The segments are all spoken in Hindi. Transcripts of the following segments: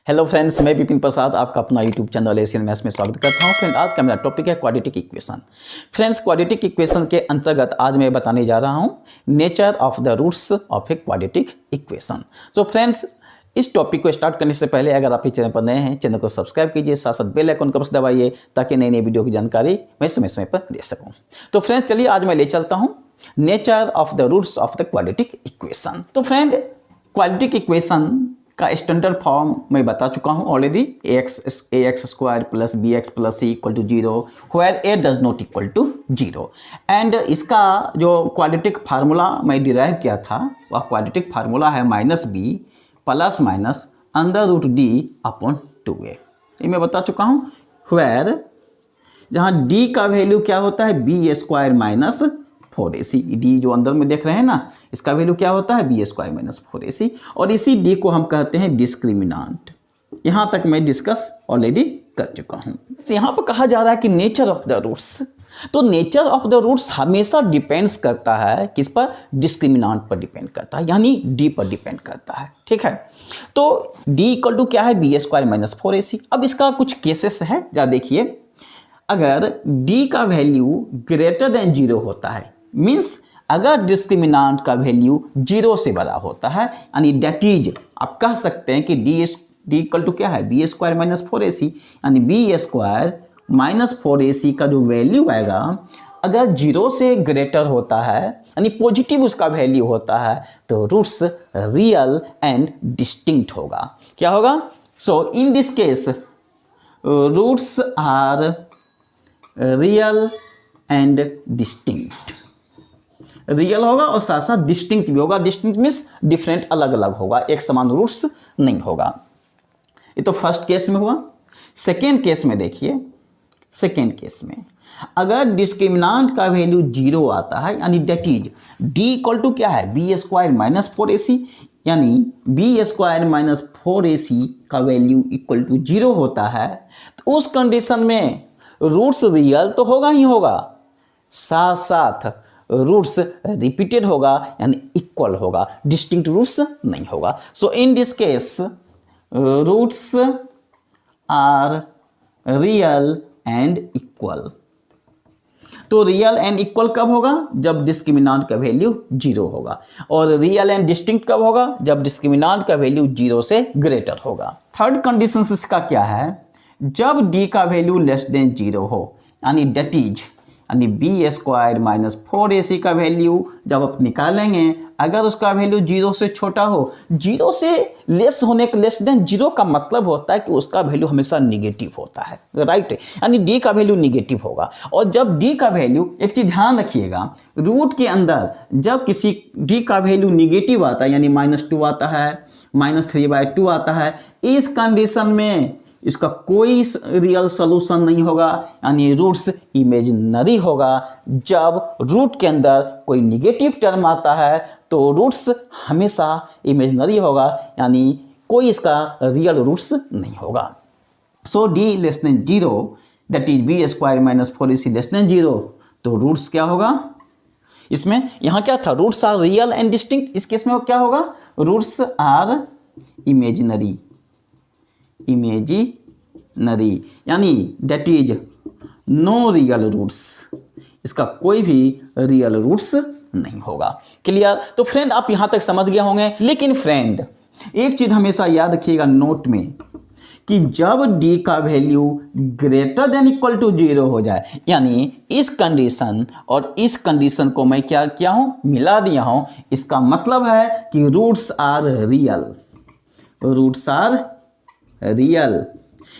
हेलो फ्रेंड्स, मैं विपिन प्रसाद आपका अपना यूट्यूब चैनल एशियन मैथ्स में स्वागत करता हूं। फ्रेंड, आज का मेरा टॉपिक है quadratic equation. Friends, quadratic equation के अंतर्गत आज मैं बताने जा रहा हूं nature of the roots of a quadratic equation. तो फ्रेंड्स, इस टॉपिक को स्टार्ट करने से पहले अगर आप इस चैनल पर नए हैं, चैनल को सब्सक्राइब कीजिए, साथ साथ बेल आइकन को बस दबाइए ताकि नई नई वीडियो की जानकारी मैं समय पर दे सकूँ। तो फ्रेंड्स, चलिए आज मैं ले चलता हूँ nature of the roots of the quadratic equation. तो फ्रेंड, क्वाड्रेटिक इक्वेशन का स्टैंडर्ड फॉर्म मैं बता चुका हूं already, ax square plus bx plus c equal to 0 where a does not equal to 0। And इसका जो क्वाड्रेटिक फार्मूला मैं डिराइव किया था वह क्वाड्रेटिक फार्मूला है -b plus minus under root d upon 2a। ये मैं बता चुका हूं, वेयर जहां d का वैल्यू क्या होता है b square minus 4ac। D जो अंदर में देख रहे हैं ना, इसका वैल्यू क्या होता है बी स्क्वायर माइनस 4ac, और इसी डी को हम कहते हैं डिस्क्रिमिनांट। यहां तक मैं डिस्कस ऑलरेडी कर चुका हूं। यहां पर कहा जा रहा है कि नेचर ऑफ द रूट्स, तो नेचर ऑफ द रूट्स हमेशा डिपेंड्स करता है किस पर? डिस्क्रिमिनांट पर डिपेंड करता है, यानी डी पर डिपेंड करता है। ठीक है, तो डी इक्वल टू क्या है बी स्क्वायर माइनस 4ac। अब इसका कुछ केसेस है, जा देखिए। अगर d का वैल्यू ग्रेटर देन 0 होता है, मीन्स अगर डिस्क्रिमिनांट का वैल्यू 0 से बड़ा होता है, यानी डेट इज आप कह सकते हैं कि d इक्वल टू क्या है बी स्क्वायर माइनस 4ac, यानी बी स्क्वायर माइनस 4ac का जो वैल्यू आएगा अगर 0 से ग्रेटर होता है, यानी पॉजिटिव उसका वैल्यू होता है, तो रूट्स रियल एंड डिस्टिंक्ट होगा। क्या होगा? So in this case roots are real and distinct. Real होगा और साथ साथ डिस्टिंक्ट भी होगा। डिस्टिंक्ट मीन्स डिफरेंट, अलग अलग होगा, एक समान रूट्स नहीं होगा। ये तो फर्स्ट केस में हुआ। सेकेंड केस में देखिए, सेकेंड केस में अगर डिस्क्रिमिनांट का वैल्यू 0 आता है, यानी that is D equal to क्या है बी स्क्वायर माइनस 4ac, यानी बी स्क्वायर माइनस 4ac का वैल्यू इक्वल टू 0 होता है, तो उस कंडीशन में रूट्स रियल तो होगा ही होगा, साथ साथ रूट्स रिपीटेड होगा, यानी इक्वल होगा, डिस्टिंक्ट रूट्स नहीं होगा। So in this case roots are real and equal. तो रियल एंड इक्वल कब होगा? जब डिस्क्रिमिनांट का वैल्यू 0 होगा। और रियल एंड डिस्टिंक्ट कब होगा? जब डिस्क्रिमिनांट का वैल्यू 0 से ग्रेटर होगा। थर्ड कंडीशन इसका क्या है? जब d का वैल्यू लेस देन 0 हो, यानी डेट इज यानी बी स्क्वायर माइनस 4ac का वैल्यू जब आप निकालेंगे, अगर उसका वैल्यू 0 से छोटा हो, 0 से लेस होने का, लेस देन 0 का मतलब होता है कि उसका वैल्यू हमेशा निगेटिव होता है, राइट? यानी d का वैल्यू निगेटिव होगा। और जब d का वैल्यू, एक चीज ध्यान रखिएगा, रूट के अंदर जब किसी d का वैल्यू निगेटिव आता है, यानी -2 आता है, -3/2 आता है, इस कंडीशन में इसका कोई रियल सोल्यूशन नहीं होगा, यानी रूट्स इमेजिनरी होगा। जब रूट के अंदर कोई निगेटिव टर्म आता है तो रूट्स हमेशा इमेजिनरी होगा, यानी कोई इसका रियल रूट्स नहीं होगा। So d less than 0, that is B square minus 4ac less than 0, तो रूट्स क्या होगा? इसमें यहाँ क्या था? Roots are real and distinct. इस केस में क्या होगा? रूट्स आर इमेजिनरी, यानी that is no real roots, इसका कोई भी रियल रूट्स नहीं होगा। क्लियर? तो फ्रेंड, आप यहां तक समझ गए होंगे। लेकिन फ्रेंड, एक चीज हमेशा याद रखिएगा नोट में, कि जब d का value greater than equal to 0 हो जाए, यानी इस कंडीशन और इस कंडीशन को मैं क्या किया हूं? मिला दिया हूं। इसका मतलब है कि roots are real, roots are real,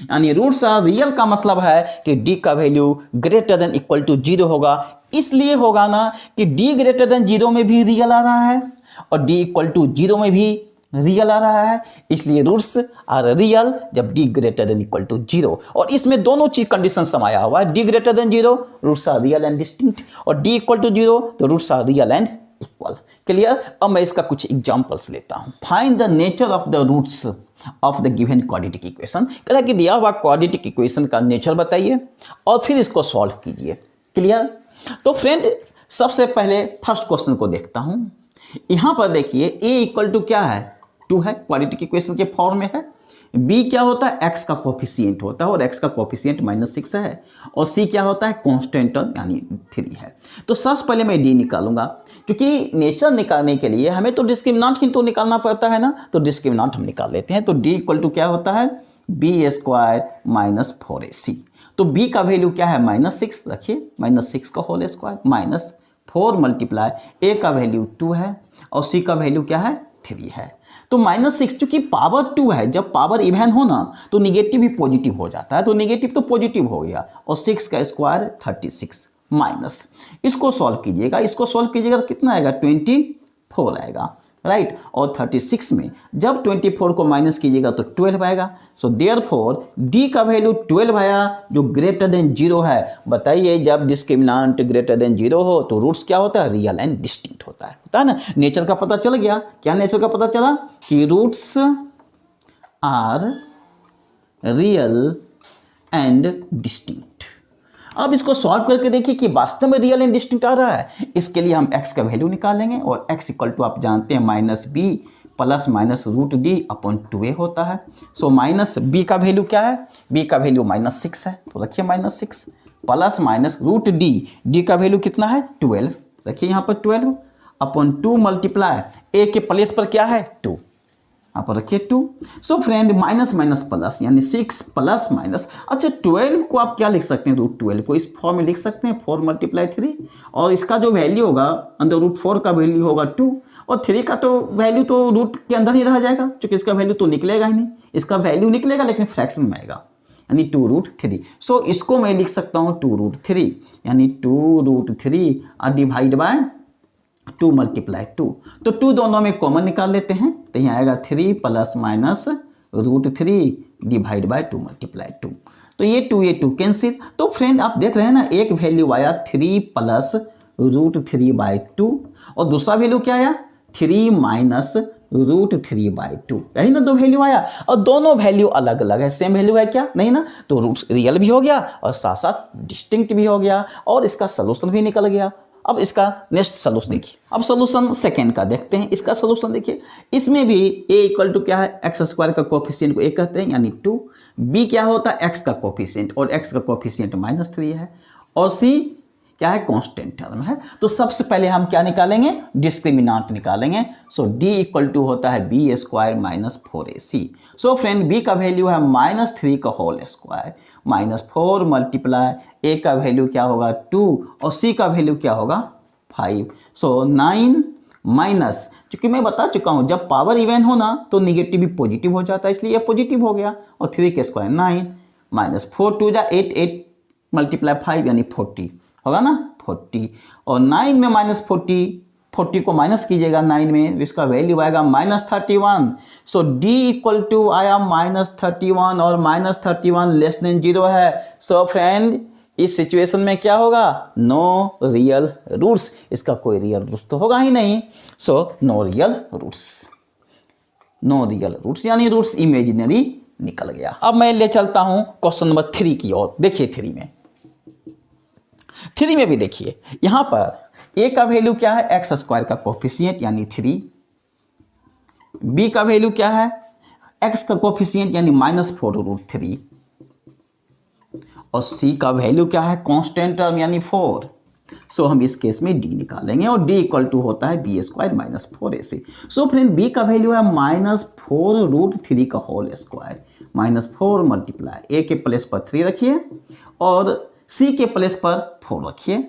यानी रूट्स आर रियल का मतलब है कि d का value greater than equal to 0 होगा। इसलिए होगा ना कि d ग्रेटर देन 0 में भी रियल आ रहा है और d इक्वल टू 0 में भी रियल आ रहा है, इसलिए रूट्स आर रियल जब d greater than equal to 0। और इसमें दोनों चीज कंडीशन समाया हुआ है, d greater than 0 roots are real and distinct, और d इक्वल टू 0 तो roots are real and equal. Clear? अब मैं इसका कुछ एग्जांपल्स लेता हूं। Find the nature of the roots of the given quadratic equation. कह कि दिया हुआ क्वाड्रेटिक इक्वेशन का नेचर बताइए और फिर इसको सॉल्व कीजिए। क्लियर? तो फ्रेंड, सबसे पहले फर्स्ट क्वेश्चन को देखता हूं। यहां पर देखिए a इक्वल टू क्या है? 2 है, क्वाड्रेटिक इक्वेशन के फॉर्म में है। b क्या होता है, x का कोफिशिएंट होता है और x का कोफिशिएंट -6 है, और c क्या होता है, कांस्टेंट टर्म यानी 3 है। तो सबसे पहले मैं d निकालूंगा, क्योंकि नेचर निकालने के लिए हमें तो डिस्क्रिमिनेंट ही तो निकालना पड़ता है ना, तो डिस्क्रिमिनेंट हम निकाल लेते हैं। तो d इक्वल टू क्या होता है, b² माइनस 4ac। तो b का वैल्यू क्या है, -6, रखिए -6 का whole square minus 4 multiply a का वैल्यू 2 है और c का वैल्यू क्या है, 3 है। तो -6 चूंकि पावर 2 है, जब पावर इवन हो ना तो निगेटिव भी पॉजिटिव हो जाता है, तो निगेटिव तो पॉजिटिव हो गया, और 6 का स्क्वायर 36 माइनस, इसको सॉल्व कीजिएगा, इसको सॉल्व कीजिएगा तो कितना आएगा, 24 आएगा, राइट। और 36 में जब 24 को माइनस कीजिएगा तो 12 आएगा। सो देयरफॉर डी का वैल्यू 12 आया, जो ग्रेटर देन 0 है। बताइए जब डिस्क्रिमिनेंट ग्रेटर देन 0 हो तो रूट्स क्या होता है, रियल एंड डिस्टिंक्ट होता है ना। नेचर का पता चल गया, क्या नेचर का पता चला कि roots are real and distinct. अब इसको सॉल्व करके देखिए कि वास्तव में रियल एंड डिस्टिंक्ट आ रहा है। इसके लिए हम x का वैल्यू निकालेंगे, और x इक्वल टू आप जानते हैं -b प्लस माइनस √d/2a होता है। सो माइनस b का वैल्यू क्या है, b का वैल्यू -6 है, तो रखिए -6 प्लस माइनस √d का वैल्यू कितना है, 12, रखिए यहाँ पर 12/2 मल्टीप्लाई a के प्लेस पर क्या है, 2, यहाँ पर रखिए 2। So friend minus minus plus यानी 6 प्लस माइनस, अच्छा 12 को आप क्या लिख सकते हैं, √12 को इस फॉर्म में लिख सकते हैं, 4 × 3, और इसका जो वैल्यू होगा अंदर √4 का वैल्यू होगा 2, और 3 का तो वैल्यू तो रूट के अंदर ही रह जाएगा, क्योंकि इसका वैल्यू तो निकलेगा ही नहीं, इसका वैल्यू निकलेगा लेकिन फ्रैक्शन में आएगा, यानी 2√3। सो इसको मैं लिख सकता हूँ 2√3, यानी 2√3 डिवाइड बाय 2 × 2। तो 2 दोनों में कॉमन निकाल लेते हैं, तो यहाँ आएगा 3 प्लस माइनस √3 डिवाइड बाय 2 × 2। तो ये 2 कैंसिल। तो फ्रेंड आप देख रहे हैं ना, एक वैल्यू आया 3 प्लस √3/2, और दूसरा वैल्यू क्या आया, 3 माइनस √3/2, यही ना दो वैल्यू आया, और दोनों वैल्यू अलग अलग है, सेम वैल्यू है क्या, नहीं ना। तो रूट्स रियल भी हो गया और साथ साथ डिस्टिंक्ट भी हो गया, और इसका सोल्यूशन भी निकल गया। अब इसका नेक्स्ट सोल्यूशन देखिए, अब सोल्यूशन सेकेंड का देखते हैं। इसका सोल्यूशन देखिए, इसमें भी a इक्वल टू क्या है, x² का कोफिशिएंट को a कहते हैं यानी 2, b क्या होता है, x का कोफिशिएंट, और x का कोफिशिएंट -3 है, और c क्या है, कांस्टेंट टर्म है। तो सबसे पहले हम क्या निकालेंगे, डिस्क्रिमिनेंट निकालेंगे। सो d इक्वल टू होता है b² minus 4ac। So friend b का वैल्यू है -3 का whole square minus 4 multiply a का वैल्यू क्या होगा 2, और c का वैल्यू क्या होगा 5। सो 9 माइनस, क्योंकि मैं बता चुका हूं जब पावर इवन हो ना तो निगेटिव भी पॉजिटिव हो जाता है, इसलिए ये पॉजिटिव हो गया, और 3 के स्क्वायर 9 माइनस 4 2 जा 8 8 मल्टीप्लाई 5 यानी 40 होगा ना, 40, और 9 में -40 को माइनस कीजिएगा 9 में, इसका वैल्यू आएगा -31। सो d इक्वल टू आया -31, और -31 लेस देन 0 है। सो फ्रेंड इस सिचुएशन में क्या होगा, नो रियल रूट्स, इसका कोई रियल रूट्स तो होगा ही नहीं। So no real roots, no real roots यानी रूट्स इमेजिनरी निकल गया। अब मैं ले चलता हूं क्वेश्चन नंबर 3 की ओर। देखिए 3 में भी देखिए, यहां पर a का वैल्यू क्या है, x² का कोफिशिएंट यानी 3, b का वैल्यू क्या है, x का कोफिशिएंट यानी -4√3, और c का वैल्यू क्या है, कांस्टेंट टर्म यानी 4। सो हम इस केस में d निकालेंगे, और d इक्वल टू होता है b² minus 4ac। So friend b का वैल्यू है -4√3 का whole square minus 4 multiply a के प्लेस पर 3 रखिए, और c के प्लेस पर 4 रखिए।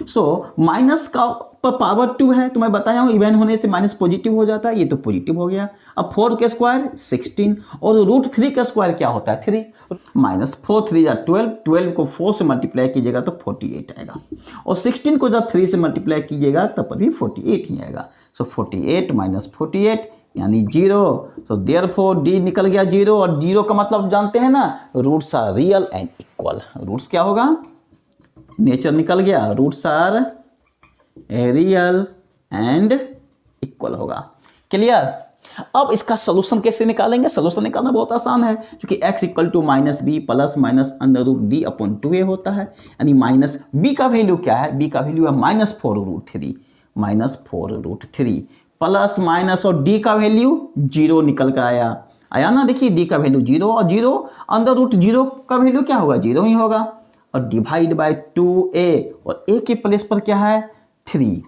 सो माइनस का पावर 2 है, तो मैं बताया हूं इवन होने से माइनस पॉजिटिव हो जाता है, ये तो पॉजिटिव हो गया। अब 4 के स्क्वायर 16, और √3 का स्क्वायर क्या होता है 3, -4 3 12, 12 को 4 से मल्टीप्लाई कीजिएगा तो 48 आएगा, और 16 को जब 3 से मल्टीप्लाई कीजिएगा तब पर भी 48 ही आएगा। सो 48 माइनस 48 यानी 0। सो देयरफॉर d निकल गया 0, और 0 का मतलब जानते हैं ना, roots are real and equal. Roots क्या होगा, नेचर निकल गया, roots are real and equal होगा। क्लियर। अब इसका सोल्यूशन कैसे निकालेंगे, सोल्यूशन निकालना बहुत आसान है, क्योंकि x equal to -b plus minus √d/2a होता है, यानी माइनस b का वैल्यू क्या है, b का वैल्यू है -4√3 प्लस माइनस, और d का वैल्यू 0 निकल कर आया, आया ना, देखिए डी का वैल्यू 0 और 0 अंडर रूट 0 का वैल्यू क्या होगा, 0 ही होगा। और डिवाइड बाय 2a और a के प्लेस पर क्या है 3।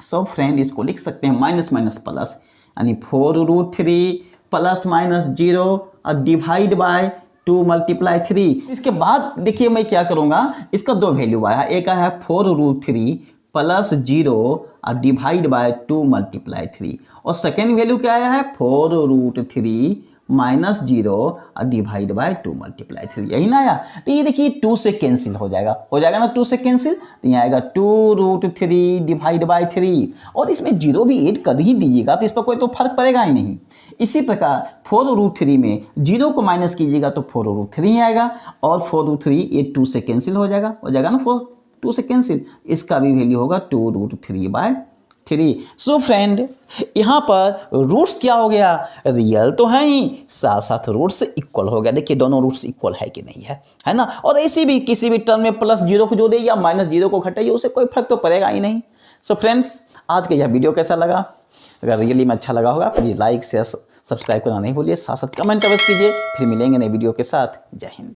सो फ्रेंड इसको लिख सकते हैं माइनस माइनस प्लस, यानी 4√3 प्लस माइनस 0 और डिवाइड बाय 2 मल्टीप्लाई 3। इसके बाद देखिए मैं क्या करूंगा, इसका दो वैल्यू आया, एक आया है 4√3 प्लस 0 और डिवाइड बाय 2 मल्टीप्लाई 3 और सेकेंड वैल्यू क्या आया है 4√3 माइनस 0 और डिवाइड बाय 2 मल्टीप्लाई 3, यही ना आया। तो ये देखिए 2 से कैंसिल हो जाएगा ना 2 से कैंसिल, तो यहाँ आएगा 2√3 डिवाइड बाय 3 और इसमें 0 भी ऐड कर ही दीजिएगा तो इस पर कोई तो फर्क पड़ेगा ही नहीं। इसी प्रकार 4√3 में 0 को माइनस कीजिएगा तो 4√3 ही आएगा और 4√3 ये 2 से कैंसिल हो जाएगा ना 2 से कैंसिल, इसका भी वैल्यू होगा 2√3/3। सो फ्रेंड यहाँ पर रूट्स क्या हो गया, रियल तो है ही, साथ साथ रूट्स इक्वल हो गया। देखिए दोनों रूट्स इक्वल है कि नहीं है ना। और ऐसी भी किसी भी टर्म में प्लस 0 को जोड़िए या माइनस 0 को घटाइए, उससे कोई फर्क तो पड़ेगा ही नहीं। सो फ्रेंड्स आज का यह वीडियो कैसा लगा, अगर रियली में अच्छा लगा होगा प्लीज़ लाइक शेयर सब्सक्राइब करना नहीं भूलिए, साथ साथ कमेंट अवश्य कीजिए। फिर मिलेंगे नए वीडियो के साथ। जय हिंद।